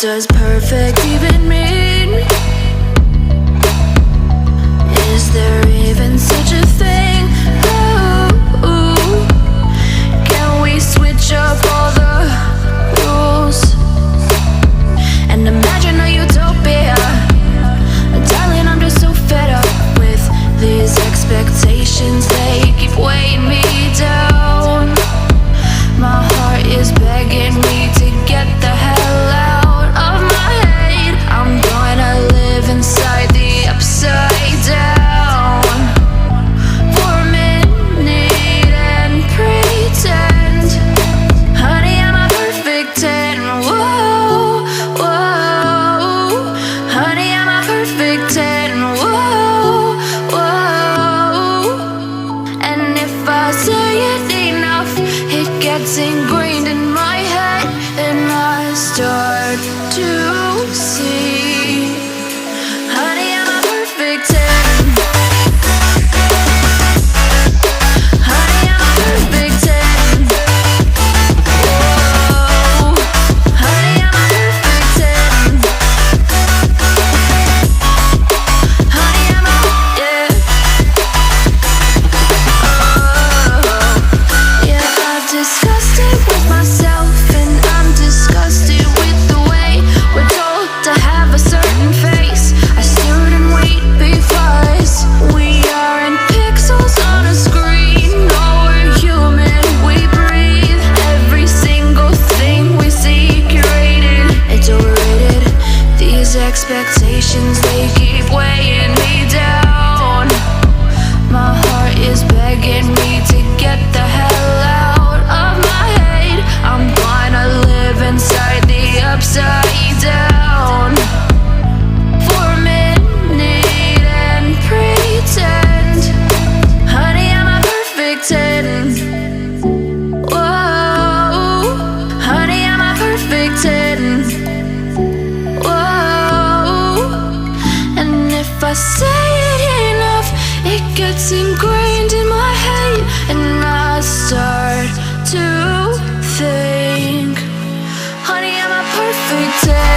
does perfect even mean? Is there even such a thing? Ooh, can we switch up all the rules and imagine a utopia? Darling, I'm just so fed up with these expectations. They keep weighing me down. My heart is begging me to get the hell out of my head. I'm gonna live inside the upside down for a minute and pretend, honey, I'm a perfect 10. Whoa, whoa, honey, I'm a perfect 10. Whoa, whoa, and if I say it enough, it gets ingrained in my head, and I start to see, honey, I'm a perfect 10. Honey, I'm a perfect 10. Whoa, honey, I'm a perfect 10. Honey, I'm a, yeah. Yeah, I've discussed it with myself, and I'm disgusted with the way we're told to have a certain face, a certain weight, because we aren't pixels on a screen. No, we're human, we breathe. Every single thing we see curated, it's overrated. These expectations, they keep weighing me down. My heart is begging me to get the hell out of my head. I'm gonna live inside the upside down for a minute and pretend, honey, I'm a perfect 10. Whoa, honey, I'm a perfect 10. Whoa, and if I say it enough, it gets ingrained in my head, and I start to think, honey, I'm a perfect 10.